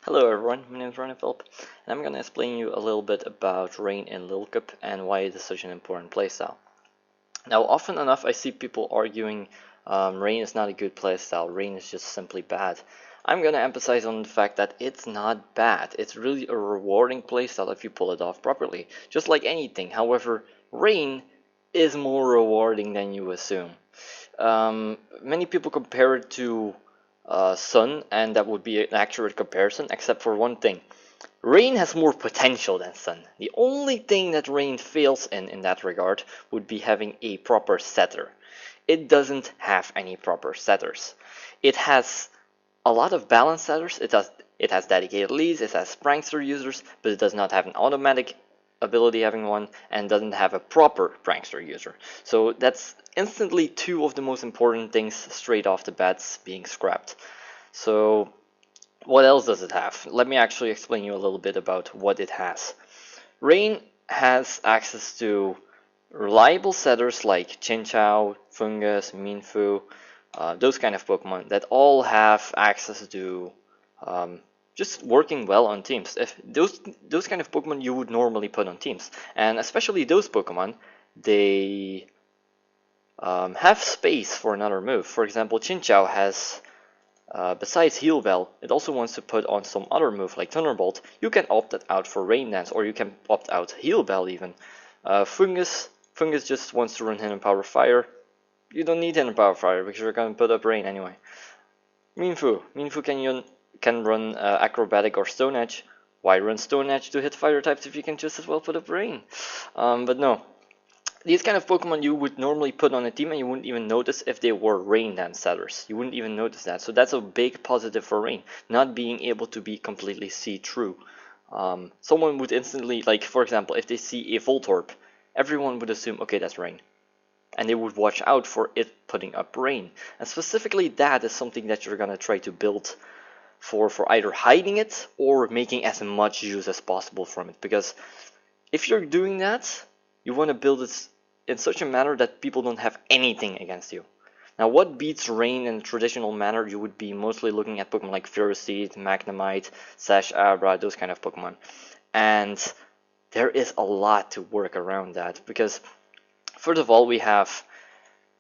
Hello everyone, my name is Philip, and I'm going to explain you a little bit about Rain in Lil Cup and why it is such an important playstyle. Now, often enough I see people arguing Rain is not a good playstyle, Rain is just simply bad. I'm going to emphasize on the fact that it's not bad, it's really a rewarding playstyle if you pull it off properly, just like anything. However, Rain is more rewarding than you assume. Many people compare it to Sun, and that would be an accurate comparison, except for one thing. Rain has more potential than Sun. The only thing that Rain fails in that regard would be having a proper setter. It doesn't have any proper setters. It has a lot of balance setters. It has dedicated leads, it has prankster users, but it does not have an automatic ability having one, and doesn't have a proper prankster user. So that's instantly two of the most important things straight off the bats being scrapped. So what else does it have? Let me actually explain you a little bit about what it has. Rain has access to reliable setters like Chinchou, Fungus, Minfu, those kind of Pokemon that all have access to just working well on teams. If those kind of Pokemon you would normally put on teams, and especially those Pokemon, they have space for another move. For example, Chinchou has, besides Heal Bell, it also wants to put on some other move like Thunderbolt. You can opt that out for Rain Dance, or you can opt out Heal Bell even. Fungus just wants to run Hidden Power Fire. You don't need Hidden Power Fire because you're going to put up Rain anyway. Minfu can run Acrobatic or Stone Edge. Why run Stone Edge to hit fire types if you can just as well put up Rain? But no, these kind of Pokemon you would normally put on a team and you wouldn't even notice if they were Rain Dance setters. You wouldn't even notice that. So that's a big positive for Rain, not being able to be completely see-through. Someone would instantly, like for example, if they see a Voltorb, everyone would assume, okay, that's Rain. And they would watch out for it putting up Rain. And specifically that is something that you're going to try to build for either hiding it or making as much use as possible from it. Because if you're doing that, you want to build it in such a manner that people don't have anything against you. Now, what beats Rain in a traditional manner? You would be mostly looking at Pokemon like Ferroseed, Magnemite, Sash Abra, those kind of Pokemon. And there is a lot to work around that, because first of all, we have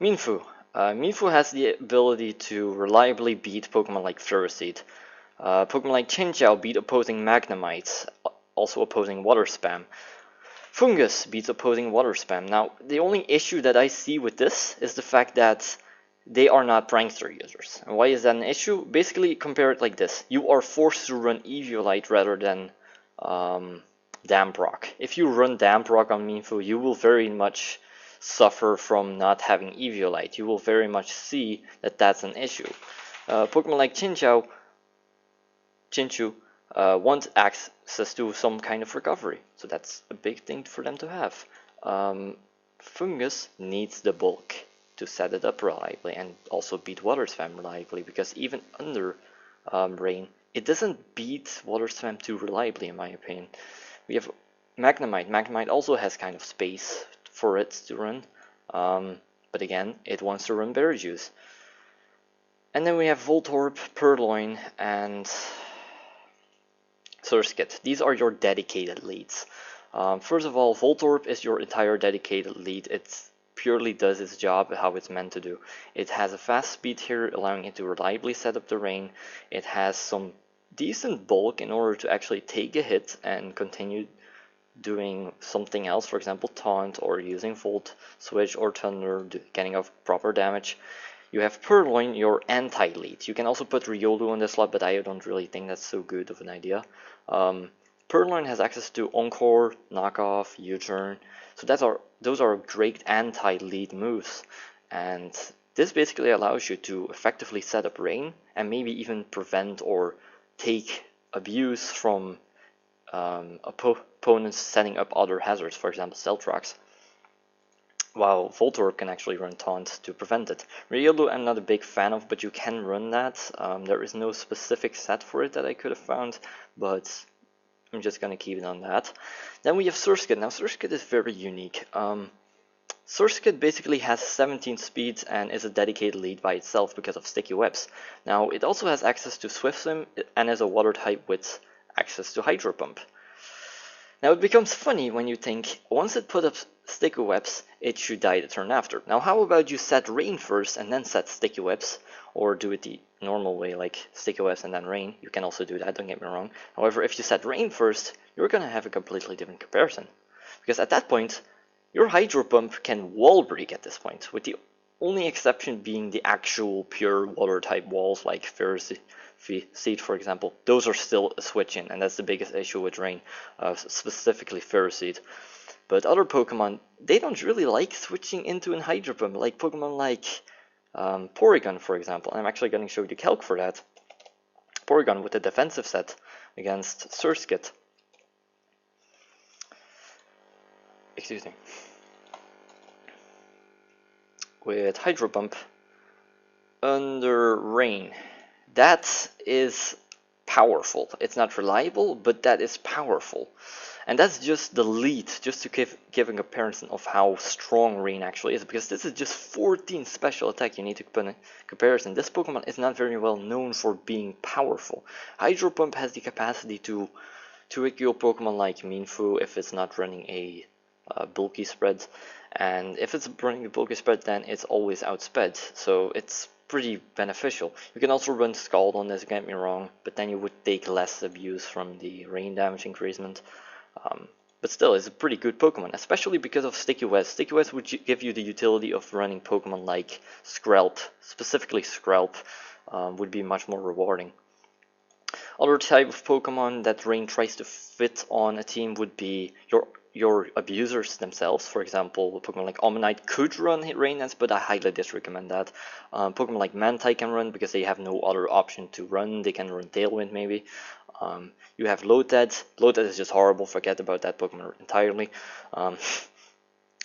Minfu. Minfu has the ability to reliably beat Pokemon like Ferroseed. Pokemon like Chinchou beat opposing Magnemites, also opposing Water Spam. Fungus beats opposing Water Spam. Now, the only issue that I see with this is the fact that they are not prankster users. And why is that an issue? Basically, compare it like this. You are forced to run Eviolite rather than Damp Rock. If you run Damp Rock on Minfu, you will very much suffer from not having Eviolite. You will very much see that that's an issue. Pokemon like Chinchou want access to some kind of recovery, so that's a big thing for them to have. Fungus needs the bulk to set it up reliably and also beat Water Spam reliably, because even under Rain, it doesn't beat Water Spam too reliably in my opinion. We have Magnemite. Magnemite also has kind of space for it to run, but again, it wants to run Berry Juice. And then we have Voltorb, Purloin, and Surskit. These are your dedicated leads. First of all, Voltorb is your entire dedicated lead. It purely does its job how it's meant to do. It has a fast speed here, allowing it to reliably set up the Rain. It has some decent bulk in order to actually take a hit and continue doing something else, for example Taunt, or using Volt Switch or Thunder, getting off proper damage. You have Purloin, your anti-lead. You can also put Riolu on this slot, but I don't really think that's so good of an idea. Purloin has access to Encore, Knockoff, U-Turn, so those are great anti-lead moves, and this basically allows you to effectively set up Rain and maybe even prevent or take abuse from opponents setting up other hazards, for example Stealth Rocks, while Voltorb can actually run Taunt to prevent it. Riolu I'm not a big fan of, but you can run that. There is no specific set for it that I could have found, but I'm just going to keep it on that. Then we have Surskit. Now Surskit is very unique. Surskit basically has 17 speeds and is a dedicated lead by itself because of sticky webs. Now it also has access to Swift Swim and is a water type with access to Hydro Pump. Now it becomes funny when you think once it put up sticky webs, it should die the turn after. Now how about you set rain first and then set sticky webs, or do it the normal way like sticky webs and then rain. You can also do that, don't get me wrong. However, if you set rain first, you're gonna have a completely different comparison. Because at that point, your Hydro Pump can wall break at this point, with the only exception being the actual pure water type walls like Ferroseed, for example. Those are still a switch in, and that's the biggest issue with rain, specifically Ferroseed. But other Pokemon, they don't really like switching into an Hydro Pump, like Pokemon like Porygon, for example. I'm actually going to show you the calc for that. Porygon with the defensive set against Surskit. Excuse me. With Hydro Pump under rain. That is powerful. It's not reliable, but that is powerful. And that's just the lead, just to give a comparison of how strong rain actually is, because this is just 14 special attack you need to put in comparison. This Pokemon is not very well known for being powerful. Hydro Pump has the capacity to kill Pokemon like Minfu if it's not running a bulky spread, and if it's running a bulky spread, then it's always outsped, so it's pretty beneficial. You can also run Scald on this, get me wrong, but then you would take less abuse from the rain damage increasement. But still, it's a pretty good Pokemon, especially because of Sticky Webs. Sticky Webs would give you the utility of running Pokemon like Skrelp, specifically Skrelp, would be much more rewarding. Other type of Pokemon that rain tries to fit on a team would be your abusers themselves. For example, Pokemon like Omanyte could run rain dance, but I highly disrecommend that. Pokemon like Mantine can run because they have no other option to run. They can run Tailwind maybe. You have Lotad. Lotad is just horrible. Forget about that Pokemon entirely.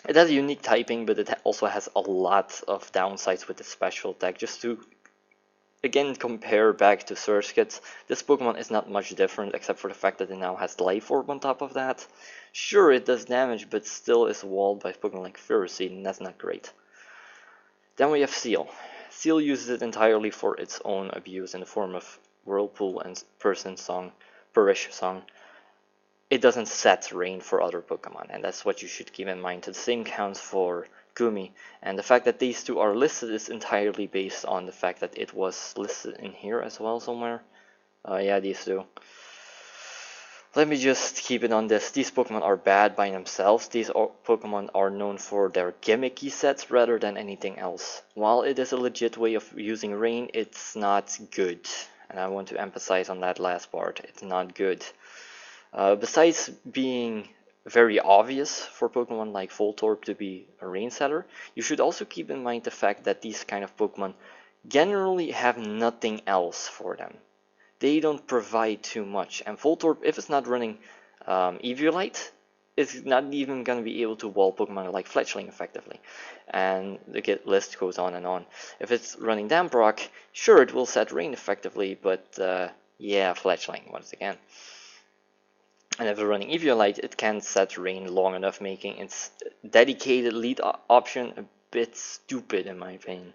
It has a unique typing, but it also has a lot of downsides with its special attack. Just to again compare back to Surskit, this Pokemon is not much different except for the fact that it now has Life Orb on top of that. Sure, it does damage, but still is walled by Pokemon like Ferroseed, and that's not great. Then we have Seal. Seal uses it entirely for its own abuse in the form of Whirlpool and Purish Song. It doesn't set rain for other Pokemon, and that's what you should keep in mind. The same counts for Gumi, and the fact that these two are listed is entirely based on the fact that it was listed in here as well somewhere. Yeah, these two. Let me just keep it on this. These Pokemon are bad by themselves. These Pokemon are known for their gimmicky sets rather than anything else. While it is a legit way of using rain, it's not good. And I want to emphasize on that last part. It's not good. Besides being very obvious for Pokemon like Voltorb to be a rain setter, you should also keep in mind the fact that these kind of Pokemon generally have nothing else for them. They don't provide too much, and Voltorb, if it's not running Eviolite, is not even going to be able to wall Pokemon like Fletchling effectively, and the list goes on and on. If it's running Damprock, sure it will set rain effectively, but yeah, Fletchling once again. And if it's running Eviolite, it can't set rain long enough, making its dedicated lead option a bit stupid in my opinion.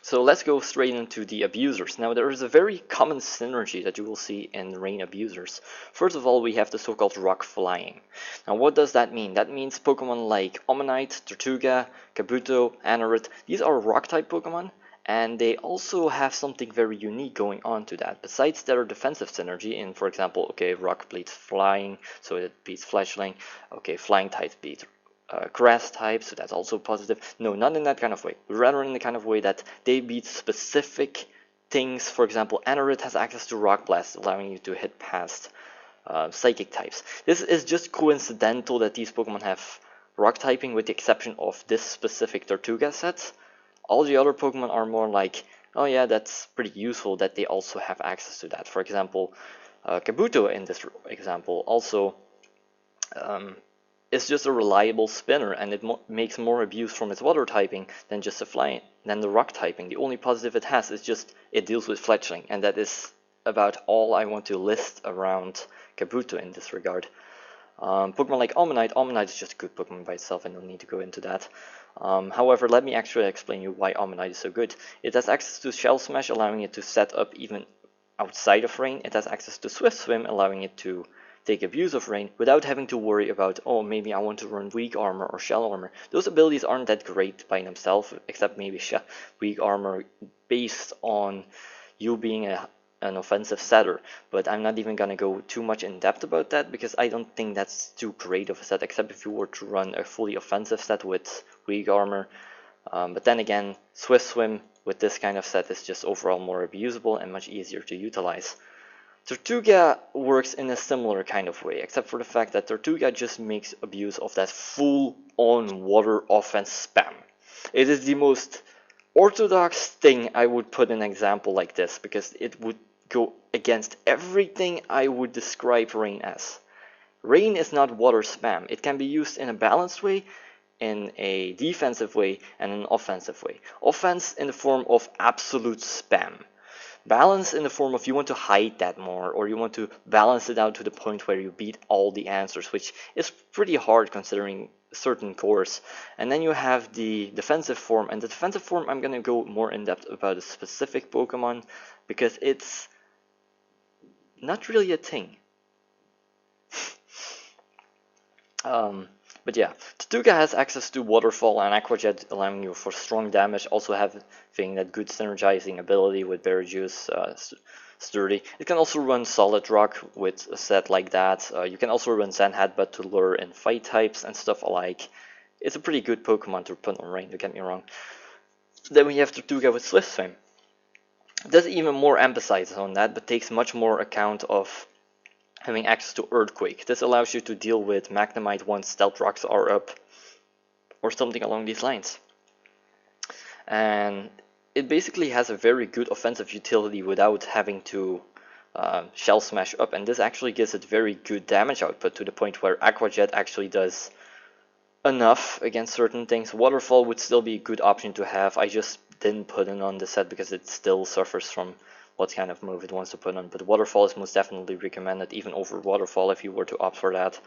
So let's go straight into the abusers. Now there is a very common synergy that you will see in rain abusers. First of all, we have the so-called rock flying. Now what does that mean? That means Pokemon like Omanyte, Tortuga, Kabuto, Anorith, these are rock type Pokemon, and they also have something very unique going on to that. Besides their defensive synergy in, for example, okay, rock beats flying, so it beats Fletchling, okay, flying types beat grass type, so that's also positive. No, not in that kind of way, rather in the kind of way that they beat specific things. For example, Anorith has access to Rock Blast, allowing you to hit past psychic types. This is just coincidental that these Pokemon have rock typing, with the exception of this specific Tortuga set. All the other Pokemon are more like, oh yeah, that's pretty useful that they also have access to that. For example, Kabuto in this example also it's just a reliable spinner, and it makes more abuse from its water typing than just than the rock typing. The only positive it has is just it deals with Fletchling, and that is about all I want to list around Kabuto in this regard. Pokemon like Ammonite is just a good Pokemon by itself, and don't need to go into that. However, let me actually explain you why Ammonite is so good. It has access to Shell Smash, allowing it to set up even outside of rain. It has access to Swift Swim, allowing it to take abuse of rain without having to worry about, oh, maybe I want to run weak armor or shell armor. Those abilities aren't that great by themselves, except maybe weak armor based on you being an offensive setter, but I'm not even gonna go too much in depth about that because I don't think that's too great of a set, except if you were to run a fully offensive set with weak armor. But then again, Swift Swim with this kind of set is just overall more abusable and much easier to utilize. Tortuga works in a similar kind of way, except for the fact that Tortuga just makes abuse of that full-on water offense spam. It is the most orthodox thing I would put an example like this, because it would go against everything I would describe rain as. Rain is not water spam. It can be used in a balanced way, in a defensive way, and an offensive way. Offense in the form of absolute spam. Balance in the form of you want to hide that more, or you want to balance it out to the point where you beat all the answers, which is pretty hard considering certain cores. And then you have the defensive form, and the defensive form I'm going to go more in depth about a specific Pokemon, because it's not really a thing. But yeah, Tortuga has access to Waterfall and Aqua Jet, allowing you for strong damage, also having that good synergizing ability with Berry Juice, Sturdy. It can also run Solid Rock with a set like that. You can also run Zen Headbutt to lure in fight types and stuff alike. It's a pretty good Pokemon to put on rain, don't get me wrong. Then we have Tortuga with Swift Swim. It does even more emphasis on that, but takes much more account of having access to Earthquake. This allows you to deal with Magnemite once Stealth Rocks are up, or something along these lines. And it basically has a very good offensive utility without having to Shell Smash up, and this actually gives it very good damage output to the point where Aqua Jet actually does enough against certain things. Waterfall would still be a good option to have. I just didn't put it on the set because it still suffers from what kind of move it wants to put on, but Waterfall is most definitely recommended, even over Waterfall if you were to opt for that.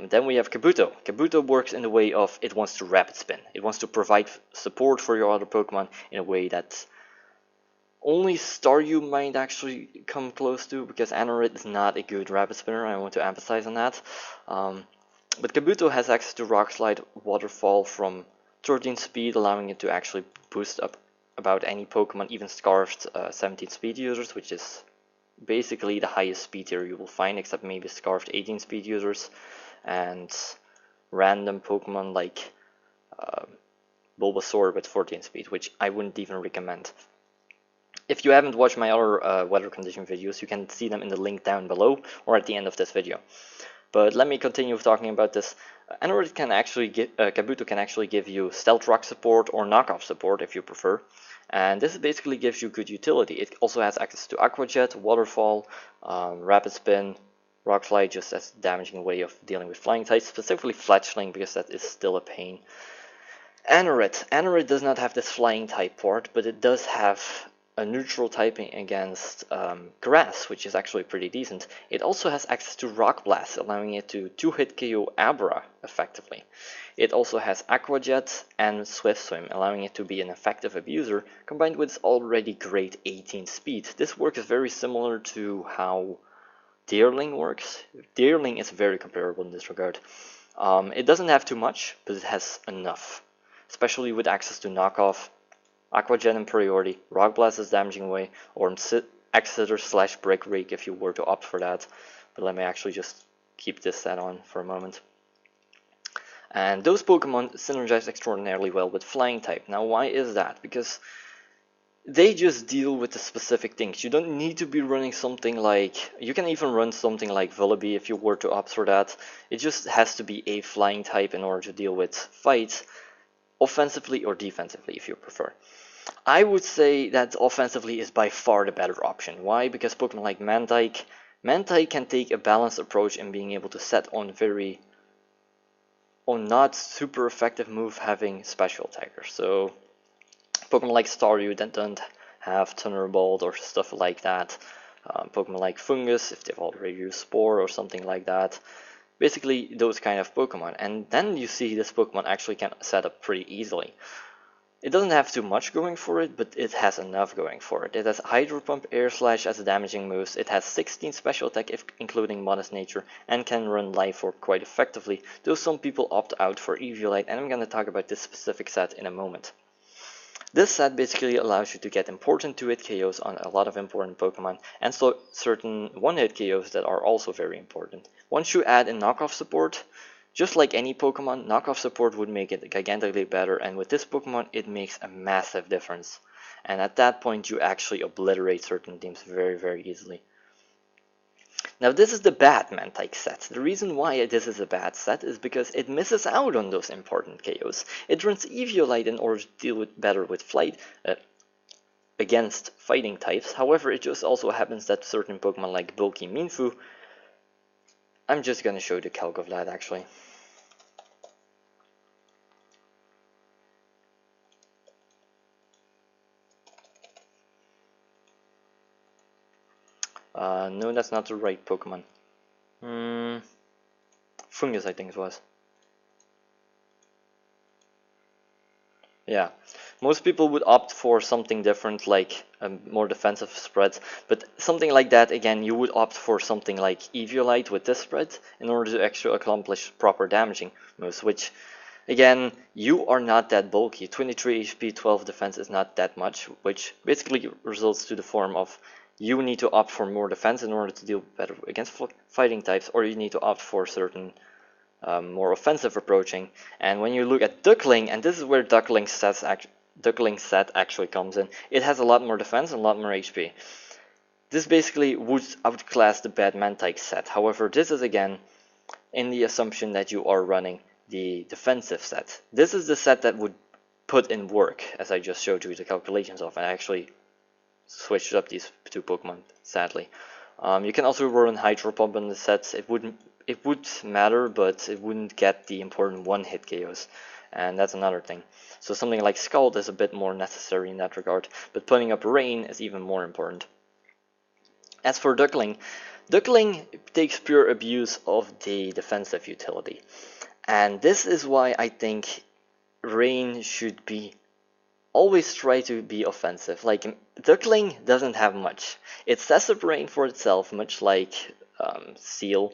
Then we have Kabuto. Kabuto works in the way of it wants to rapid spin. It wants to provide support for your other Pokemon in a way that only Staryu might actually come close to, because Anorith is not a good rapid spinner. I want to emphasize on that. But Kabuto has access to Rock Slide, Waterfall from 13 speed, allowing it to actually boost up about any Pokemon, even Scarfed 17 speed users, which is basically the highest speed tier you will find, except maybe Scarfed 18 speed users and random Pokemon like Bulbasaur with 14 speed, which I wouldn't even recommend. If you haven't watched my other weather condition videos, you can see them in the link down below or at the end of this video. But let me continue talking about this. Anorith can actually Kabuto can actually give you Stealth Rock support or knockoff support if you prefer. And this basically gives you good utility. It also has access to Aqua Jet, Waterfall, Rapid Spin, Rock Slide, just as a damaging way of dealing with flying types, specifically Fletchling, because that is still a pain. Anorith does not have this flying type part, but it does have a neutral typing against grass, which is actually pretty decent. It also has access to Rock Blast, allowing it to 2-hit KO Abra effectively. It also has Aqua Jet and Swift Swim, allowing it to be an effective abuser, combined with its already great 18 speed. This works very similar to how Deerling works. Deerling is very comparable in this regard. It doesn't have too much, but it has enough, especially with access to knockoff, Aqua Jet in priority, Rock Blast is damaging away, or Exeter / Brick Rake if you were to opt for that. But let me actually just keep this set on for a moment. And those Pokemon synergize extraordinarily well with Flying type. Now why is that? Because they just deal with the specific things. You don't need to be running something like, you can even run something like Vullaby if you were to opt for that. It just has to be a Flying type in order to deal with fights, offensively or defensively if you prefer. I would say that offensively is by far the better option. Why? Because Pokemon like Mantike can take a balanced approach in being able to set on not super effective move having special attackers. So Pokemon like Staryu that don't have Thunderbolt or stuff like that. Pokemon like Fungus, if they've already used Spore or something like that. Basically those kind of Pokemon. And then you see this Pokemon actually can set up pretty easily. It doesn't have too much going for it, but it has enough going for it. It has Hydro Pump, Air Slash as damaging moves, it has 16 special attack including Modest Nature, and can run Life Orb quite effectively, though some people opt out for Eviolite, and I'm gonna talk about this specific set in a moment. This set basically allows you to get important 2-hit KOs on a lot of important Pokemon, and so certain 1-hit KOs that are also very important. Once you add in knockoff support, just like any Pokemon, knockoff support would make it gigantically better, and with this Pokemon it makes a massive difference. And at that point you actually obliterate certain teams very easily. Now this is the bad Mantike set. The reason why this is a bad set is because it misses out on those important KOs. It runs Eviolite in order to deal better with flight against fighting types. However, it just also happens that certain Pokemon like Bulky Minfu, I'm just gonna show you the calc of that actually. No, that's not the right Pokemon. Fungus, I think it was. Yeah, most people would opt for something different, like a more defensive spread, but something like that, again, you would opt for something like Eviolite with this spread in order to actually accomplish proper damaging moves, which, again, you are not that bulky. 23 HP, 12 defense is not that much, which basically results to the form of you need to opt for more defense in order to deal better against fighting types, or you need to opt for certain more offensive approaching. And when you look at Duckling, and this is where Duckling set actually comes in, it has a lot more defense and a lot more HP. This basically would outclass the bad Mantike set. However, this is again in the assumption that you are running the defensive set. This is the set that would put in work, as I just showed you the calculations of, and I actually switched up these two Pokemon, sadly. You can also run Hydro Pump in the sets. It would matter, but it wouldn't get the important one-hit KOs, and that's another thing. So something like Scald is a bit more necessary in that regard, but putting up Rain is even more important. As for Duckling, Duckling takes pure abuse of the defensive utility, and this is why I think Rain should be always try to be offensive. Like, Duckling doesn't have much. It sets up Rain for itself, much like Seal.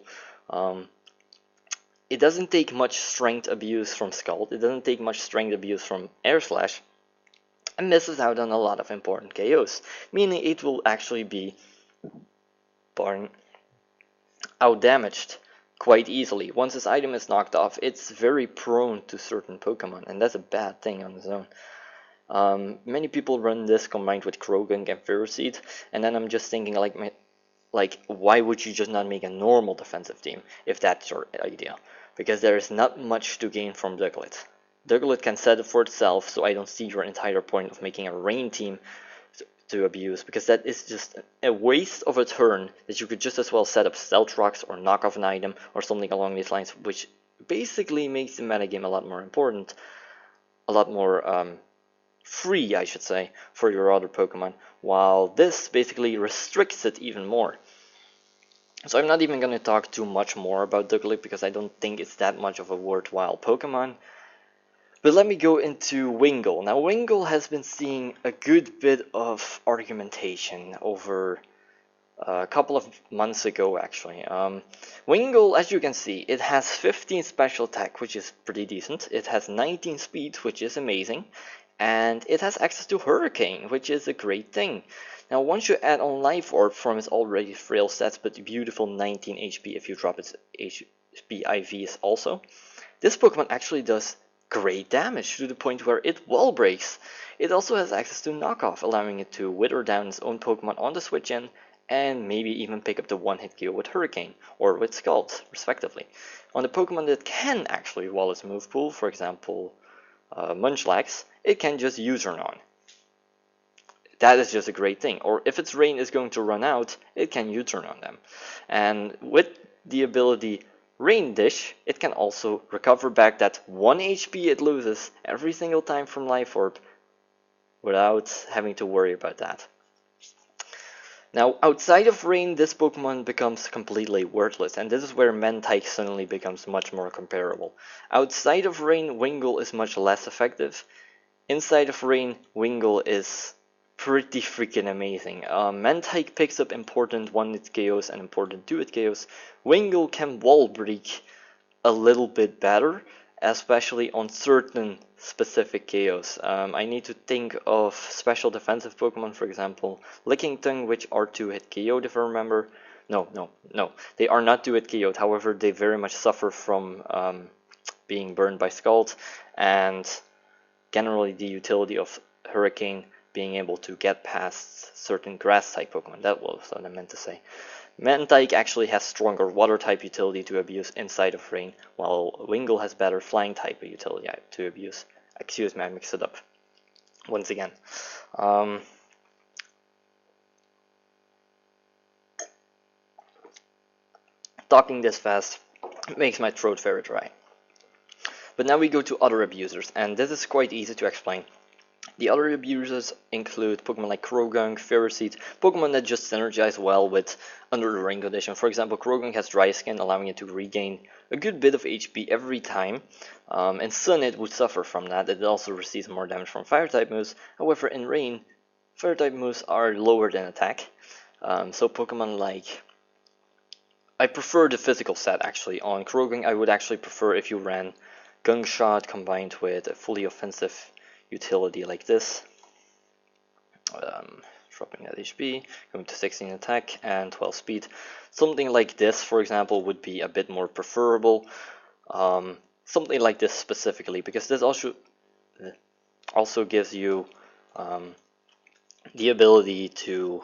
It doesn't take much strength abuse from Scald. It doesn't take much strength abuse from Air Slash, and misses out on a lot of important KOs, meaning it will actually be out-damaged quite easily. Once this item is knocked off, it's very prone to certain Pokemon, and that's a bad thing on its own. Many people run this combined with Krogan and Ferroseed, and then I'm just thinking like why would you just not make a normal defensive team if that's your idea? Because there is not much to gain from Ducklet. Ducklet can set it for itself, so I don't see your entire point of making a Rain team to abuse, because that is just a waste of a turn that you could just as well set up Stealth Rocks or knock off an item or something along these lines, which basically makes the metagame a lot more important, a lot more free, I should say, for your other Pokemon, while this basically restricts it even more. So I'm not even going to talk too much more about Ducklet because I don't think it's that much of a worthwhile Pokemon. But let me go into Wingull. Now, Wingull has been seeing a good bit of argumentation over a couple of months ago, actually. Wingull, as you can see, it has 15 special attack, which is pretty decent. It has 19 speed, which is amazing. And it has access to Hurricane, which is a great thing. Now, once you add on Life Orb from its already frail stats, but beautiful 19 HP if you drop its HP IVs also, this Pokemon actually does great damage to the point where it wall breaks. It also has access to Knockoff, allowing it to wither down its own Pokemon on the switch in, and maybe even pick up the one-hit KO with Hurricane, or with Scald, respectively. On the Pokemon that can actually wall its move pool, for example, Munchlax, it can just U-turn on. That is just a great thing. Or if its Rain is going to run out, it can U-turn on them. And with the ability Rain Dish, it can also recover back that 1 HP it loses every single time from Life Orb without having to worry about that. Now, outside of Rain, this Pokemon becomes completely worthless, and this is where Mentike suddenly becomes much more comparable. Outside of Rain, Wingull is much less effective. Inside of Rain, Wingull is pretty freaking amazing. Mentike picks up important 1-hit KOs and important 2-hit KOs. Wingull can wall break a little bit better, especially on certain specific KOs. I need to think of special defensive Pokemon, for example, Licking Tongue, which are 2-hit KO'd if I remember. No, they are not 2-hit KO'd, however, they very much suffer from being burned by Scald, and generally the utility of Hurricane being able to get past certain grass-type Pokemon. That was what I meant to say. Mentike actually has stronger water-type utility to abuse inside of Rain, while Wingull has better flying-type utility to abuse. Excuse me, I mixed it up once again. Talking this fast makes my throat very dry. But now we go to other abusers, and this is quite easy to explain. The other abusers include Pokemon like Croagunk, Ferroseed, Pokemon that just synergize well with under the rain condition. For example, Croagunk has dry skin, allowing it to regain a good bit of HP every time. In Sun, it would suffer from that. It also receives more damage from Fire-type moves. However, in Rain, Fire-type moves are lower than attack. So Pokemon like... I prefer the physical set, actually. On Croagunk, I would actually prefer if you ran Gunk Shot combined with a fully offensive utility like this, dropping that HP, going to 16 attack and 12 speed. Something like this, for example, would be a bit more preferable. Something like this specifically, because this also gives you the ability to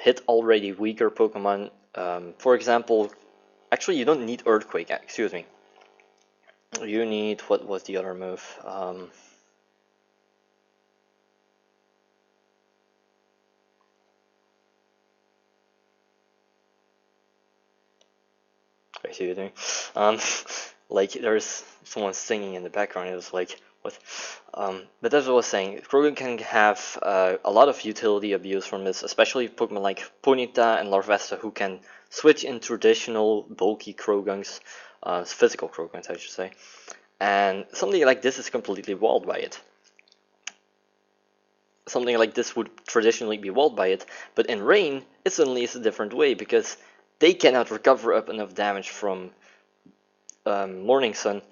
hit already weaker Pokemon. For example, actually you don't need Earthquake, excuse me. You need, what was the other move? I see what you're doing. Like there's someone singing in the background. It was like what? But that's what I was saying. Croagunk can have a lot of utility abuse from this, especially Pokemon like Ponyta and Larvesta, who can switch in traditional bulky Croagunks, physical Croagunks, I should say. And something like this is completely walled by it. Something like this would traditionally be walled by it, but in Rain, it suddenly is a different way, because they cannot recover up enough damage from Morning Sun,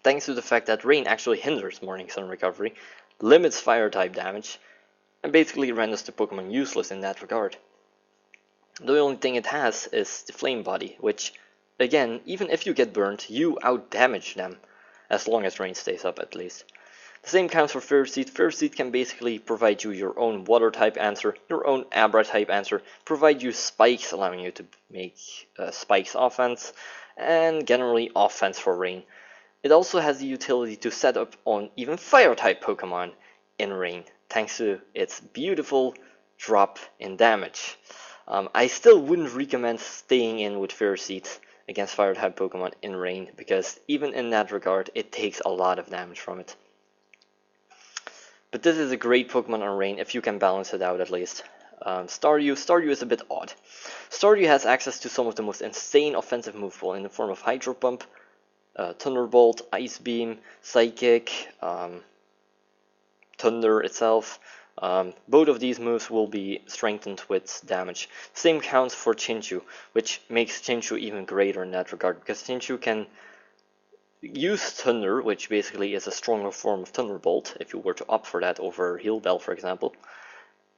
thanks to the fact that Rain actually hinders Morning Sun recovery, limits Fire-type damage, and basically renders the Pokemon useless in that regard. The only thing it has is the Flame Body, which, again, even if you get burned, you out-damage them, as long as Rain stays up at least. The same counts for Ferroseed. Ferroseed can basically provide you your own Water-type answer, your own Abra-type answer, provide you spikes, allowing you to make spikes offense, and generally offense for Rain. It also has the utility to set up on even Fire-type Pokemon in Rain, thanks to its beautiful drop in damage. I still wouldn't recommend staying in with Ferroseed against Fire-type Pokemon in Rain, because even in that regard, it takes a lot of damage from it. But this is a great Pokemon on Rain if you can balance it out at least. Staryu is a bit odd. Staryu has access to some of the most insane offensive move pool in the form of Hydro Pump, Thunderbolt, Ice Beam, Psychic, Thunder itself. Both of these moves will be strengthened with damage. Same counts for Chinchou, which makes Chinchou even greater in that regard, because Chinchou can use Thunder, which basically is a stronger form of Thunderbolt, if you were to opt for that over Heal Bell, for example.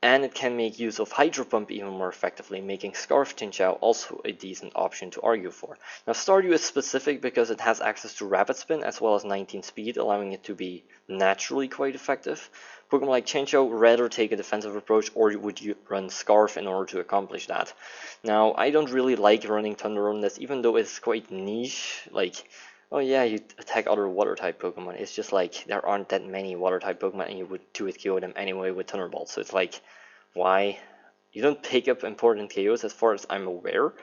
And it can make use of Hydro Pump even more effectively, making Scarf Chinchou also a decent option to argue for. Now, Staryu is specific because it has access to Rapid Spin as well as 19 speed, allowing it to be naturally quite effective. Pokemon like Chinchou rather take a defensive approach, or would you run Scarf in order to accomplish that. Now, I don't really like running Thunder on this, even though it's quite niche, like... Oh yeah, you attack other Water-type Pokemon. It's just like, there aren't that many Water-type Pokemon and you would 2-hit KO them anyway with Thunderbolt. So it's like, why? You don't pick up important KOs as far as I'm aware.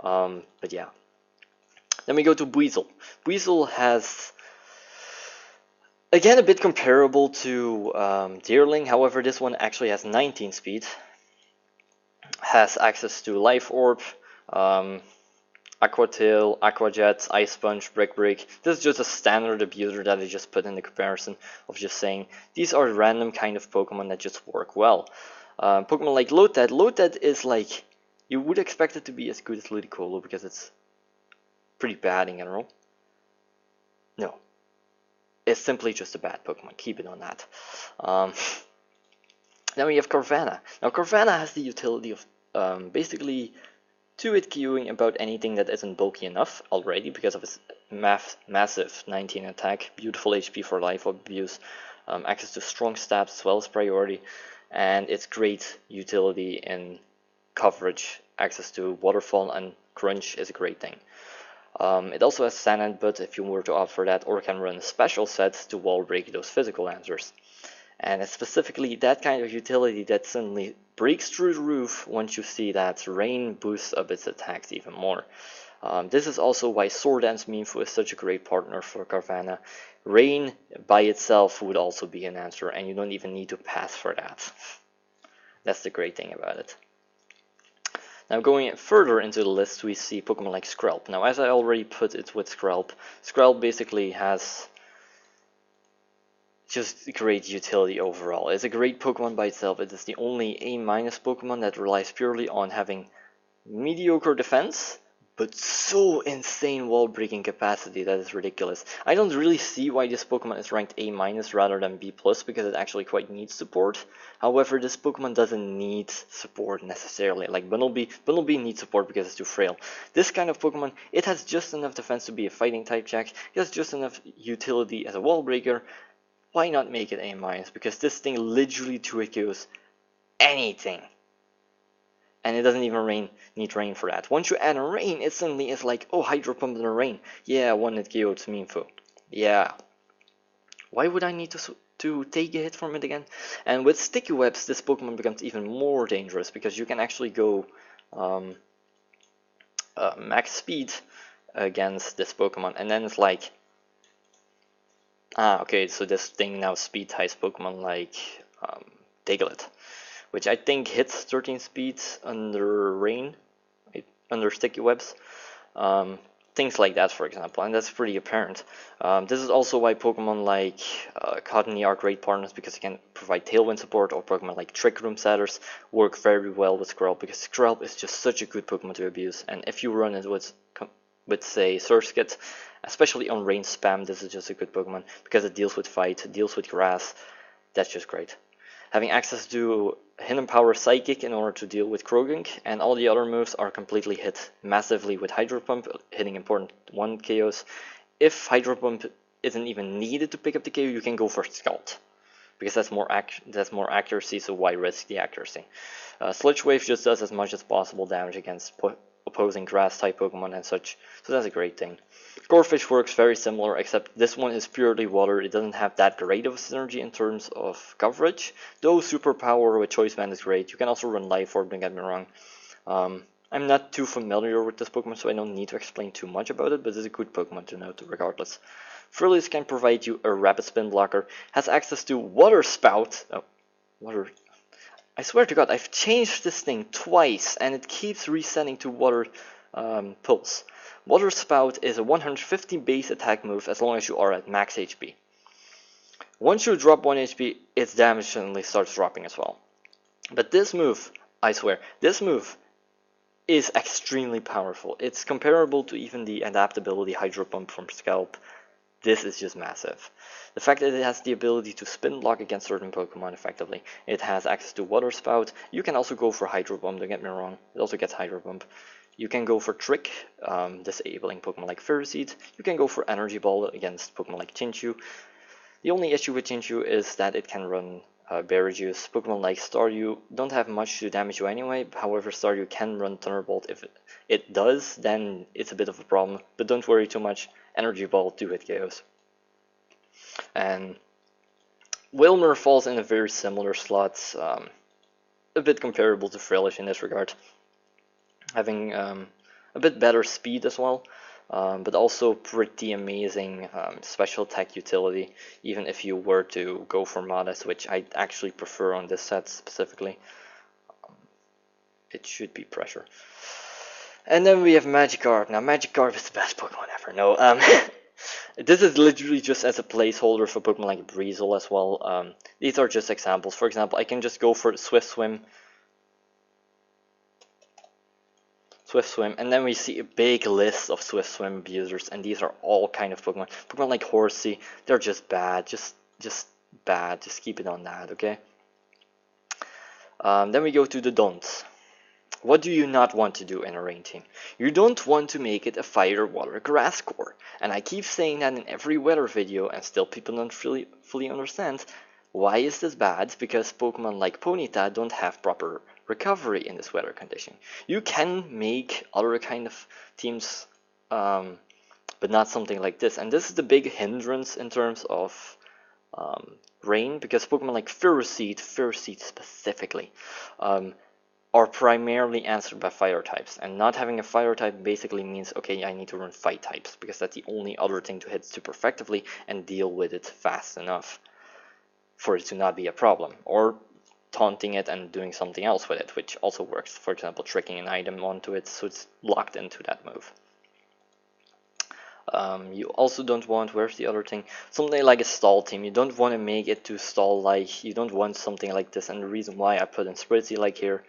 But yeah. Then we go to Buizel. Buizel has, again, a bit comparable to Deerling. However, this one actually has 19 speed. has access to Life Orb, um, Aqua Tail, Aqua Jet, Ice Punch, Brick Break. This is just a standard abuser that I just put in the comparison of just saying these are random kind of Pokemon that just work well. Pokemon like Lotad. Lotad is like, you would expect it to be as good as Ludicolo because it's pretty bad in general. No. It's simply just a bad Pokemon. Keep it on that. Then we have Carvanha. Now Carvanha has the utility of basically 2-hit queuing about anything that isn't bulky enough already because of its massive 19 attack, beautiful HP for life abuse, access to strong stats as well as priority, and its great utility in coverage. Access to Waterfall and Crunch is a great thing. It also has Sand but if you were to opt for that, or can run a special set to wall break those physical answers. And it's specifically that kind of utility that suddenly breaks through the roof once you see that Rain boosts up its attacks even more. This is also why Sword Dance Mienfoo is such a great partner for Carvanha. Rain by itself would also be an answer, and you don't even need to pass for that. That's the great thing about it. Now going further into the list, we see Pokemon like Skrelp. Now as I already put it with Skrelp, Skrelp basically has just great utility overall. It's a great Pokemon by itself. It is the only A- Pokemon that relies purely on having mediocre defense, but so insane wall breaking capacity that is ridiculous. I don't really see why this Pokemon is ranked A- rather than B+, because it actually quite needs support. However, this Pokemon doesn't need support necessarily. Like Bunnelby needs support because it's too frail. This kind of Pokemon, it has just enough defense to be a fighting type jack, it has just enough utility as a wall breaker. Why not make it A-? Because this thing literally 2-hit kills anything. And it doesn't even need rain for that. Once you add a rain, it suddenly is like, oh, Hydro Pump and a rain. Yeah, 1-hit KO to Mienfoo. Yeah. Why would I need to take a hit from it again? And with Sticky Webs, this Pokemon becomes even more dangerous because you can actually go max speed against this Pokemon, and then it's like, okay, so this thing now speed ties Pokemon like Diglett, which I think hits 13 speed under rain, under Sticky Webs. Things like that, for example, and that's pretty apparent. This is also why Pokemon like Cottonee are great partners, because they can provide Tailwind support, or Pokemon like Trick Room Setters work very well with Skrelp, because Skrelp is just such a good Pokemon to abuse, and if you run it with say Surskit, especially on rain spam, this is just a good Pokemon, because it deals with fight, deals with grass. That's just great. Having access to Hidden Power Psychic in order to deal with Krogunk, and all the other moves are completely hit massively with Hydro Pump, hitting important 1 KOs. If Hydro Pump isn't even needed to pick up the KO, you can go for Scald, because that's more accuracy, so why risk the accuracy? Sludge Wave just does as much as possible damage against opposing grass type Pokemon and such, so that's a great thing. Corphish works very similar, except this one is purely water. It doesn't have that great of a synergy in terms of coverage, though Superpower with Choice Band is great. You can also run Life Orb, don't get me wrong. I'm not too familiar with this Pokemon, so I don't need to explain too much about it, but it's a good Pokemon to know regardless. Frillis can provide you a rapid spin blocker, has access to Water Spout. I swear to God, I've changed this thing twice, and it keeps resetting to Water Pulse. Water Spout is a 150 base attack move as long as you are at max HP. Once you drop 1 HP, its damage suddenly starts dropping as well. But this move, I swear, this move is extremely powerful. It's comparable to even the adaptability Hydro Pump from Scalp. This is just massive. The fact that it has the ability to spin block against certain Pokemon effectively. It has access to Water Spout. You can also go for Hydro Pump, don't get me wrong. It also gets Hydro Pump. You can go for Trick, disabling Pokemon like Ferroseed. You can go for Energy Ball against Pokemon like Chinchou. The only issue with Chinchou is that it can run Berry Juice. Pokemon like Staryu don't have much to damage you anyway, however Staryu can run Thunderbolt. If it does, then it's a bit of a problem, but don't worry too much. Energy Ball 2-hit KOs. And Wilmer falls in a very similar slot, a bit comparable to Frillish in this regard, having a bit better speed as well, but also pretty amazing special attack utility, even if you were to go for Modest, which I actually prefer on this set specifically. it should be pressure. And then we have Magikarp. Now Magikarp is the best Pokemon ever. No, this is literally just as a placeholder for Pokemon like Breezel as well. These are just examples. For example, I can just go for Swift Swim, and then we see a big list of Swift Swim abusers, and these are all kind of Pokemon. Pokemon like Horsey, they're just bad, just bad. Just keep it on that, okay? Then we go to the don'ts. What do you not want to do in a rain team? You don't want to make it a fire, water, grass core. And I keep saying that in every weather video, and still people don't fully understand. Why is this bad? Because Pokemon like Ponyta don't have proper recovery in this weather condition. You can make other kind of teams, but not something like this. And this is the big hindrance in terms of rain, because Pokemon like Ferroseed specifically, are primarily answered by fire types, and not having a fire type basically means, okay, I need to run fight types, because that's the only other thing to hit super effectively and deal with it fast enough for it to not be a problem, or taunting it and doing something else with it, which also works. For example, tricking an item onto it so it's locked into that move. You also don't want, where's the other thing, something like a stall team. You don't want to make it too stall like, you don't want something like this, and the reason why I put in Spritzy like here,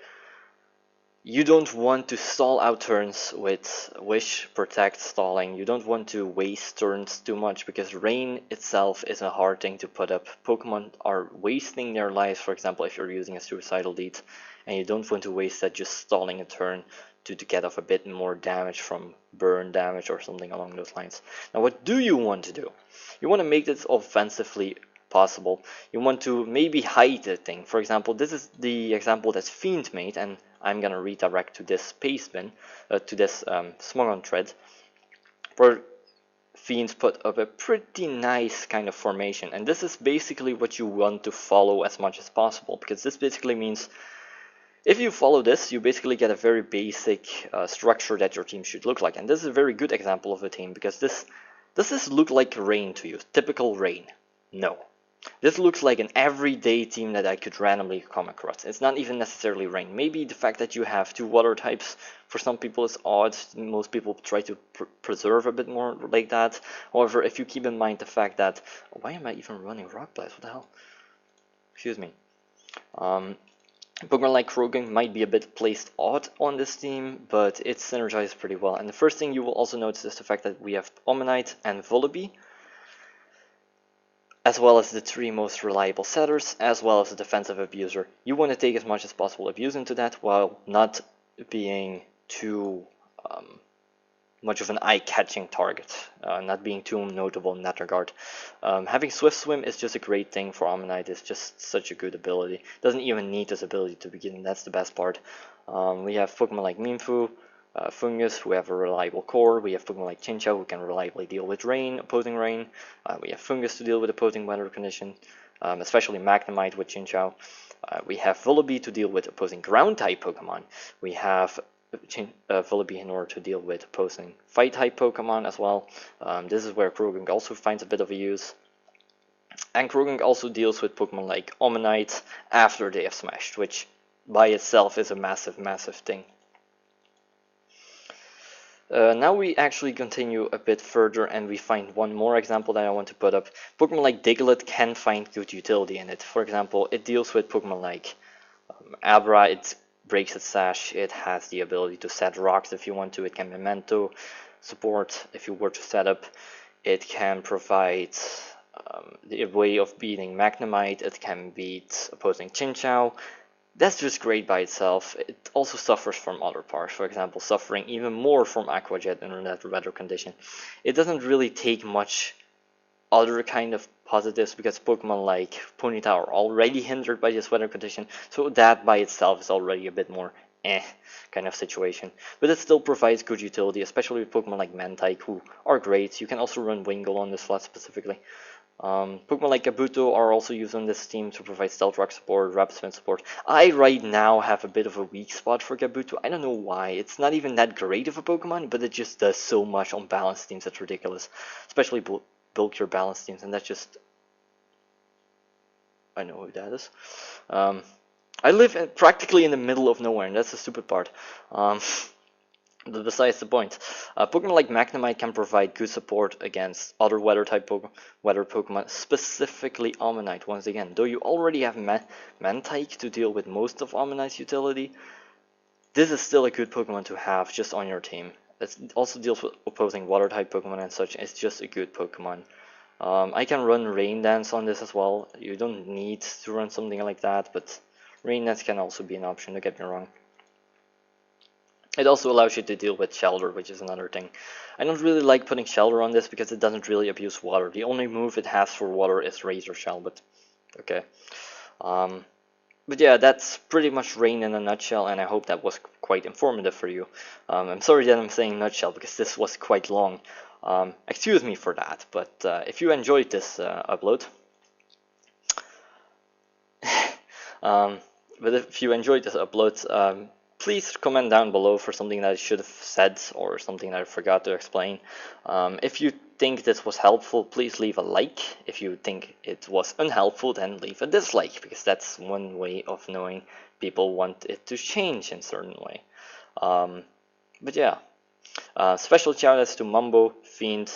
you don't want to stall out turns with Wish, Protect, Stalling. You don't want to waste turns too much, because rain itself is a hard thing to put up. Pokemon are wasting their lives, for example, if you're using a Suicidal Lead, and you don't want to waste that just stalling a turn to get off a bit more damage from burn damage or something along those lines. Now, what do you want to do? You want to make this offensively possible. You want to maybe hide the thing. For example, this is the example that Fiend made, and I'm gonna redirect to this paste bin, to this Smogon thread, where Fiend put up a pretty nice kind of formation, and this is basically what you want to follow as much as possible, because this basically means if you follow this, you basically get a very basic structure that your team should look like, and this is a very good example of a team, because does this look like rain to you? Typical rain? No. This looks like an everyday team that I could randomly come across. It's not even necessarily rain. Maybe the fact that you have two water types for some people is odd. Most people try to preserve a bit more like that. However, if you keep in mind the fact that... why am I even running Rock Blast? What the hell? Excuse me. Pokemon like Krogan might be a bit placed odd on this team, but it synergizes pretty well. And the first thing you will also notice is the fact that we have Omanyte and Volibee, as well as the three most reliable setters, as well as a defensive abuser. You want to take as much as possible abuse into that, while not being too much of an eye-catching target, not being too notable in that regard. Having Swift Swim is just a great thing for Omanyte. It's just such a good ability. Doesn't even need this ability to begin, that's the best part. We have Pokemon like Mienfoo, Fungus, who have a reliable core. We have Pokemon like Chinchou, who can reliably deal with rain, opposing rain. We have Fungus to deal with opposing weather condition, especially Magnemite with Chinchou. We have Volibee to deal with opposing ground-type Pokemon. We have Volibee in order to deal with opposing fight-type Pokemon as well. This is where Krogan also finds a bit of a use. And Krogan also deals with Pokemon like Omanyte after they have smashed, which by itself is a massive, massive thing. Now we actually continue a bit further, and we find one more example that I want to put up. Pokemon like Diglett can find good utility in it. For example, it deals with Pokemon like Abra, it breaks its sash, it has the ability to set rocks if you want to, it can Memento support if you were to set up, it can provide the way of beating Magnemite, it can beat opposing Chinchou. That's just great by itself. It also suffers from other parts, for example, suffering even more from Aqua Jet under that weather condition. It doesn't really take much other kind of positives, because Pokemon like Ponyta are already hindered by this weather condition, so that by itself is already a bit more kind of situation. But it still provides good utility, especially with Pokemon like Mantike, who are great. You can also run Wingull on this slot specifically. Pokemon like Kabuto are also used on this team to provide Stealth Rock support, Rapid Spin support. I right now have a bit of a weak spot for Kabuto. I don't know why. It's not even that great of a Pokemon, but it just does so much on balanced teams that's ridiculous. Especially bulkier balanced teams, and that's just... I know who that is. I live practically in the middle of nowhere, and that's the stupid part. Um, but besides the point, Pokemon like Magnemite can provide good support against other weather Pokemon, specifically Ammonite. Once again, though you already have Mantike to deal with most of Ammonite's utility, this is still a good Pokemon to have just on your team. It also deals with opposing water type Pokemon and such. It's just a good Pokemon. I can run Rain Dance on this as well. You don't need to run something like that, but Rain Dance can also be an option, don't get me wrong. It also allows you to deal with Shelter, which is another thing. I don't really like putting Shelter on this because it doesn't really abuse water. The only move it has for water is Razor Shell, but okay. But yeah, that's pretty much Rain in a nutshell, and I hope that was quite informative for you. I'm sorry that I'm saying nutshell, because this was quite long. Excuse me for that, but if you enjoyed this upload, um, but if you enjoyed this upload, please comment down below for something that I should have said or something that I forgot to explain. If you think this was helpful, please leave a like. If you think it was unhelpful, then leave a dislike, because that's one way of knowing people want it to change in a certain way. But yeah, special shoutouts to Mambo, Fiend,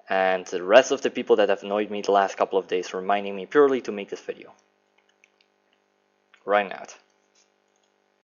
and the rest of the people that have annoyed me the last couple of days, reminding me purely to make this video. Right now.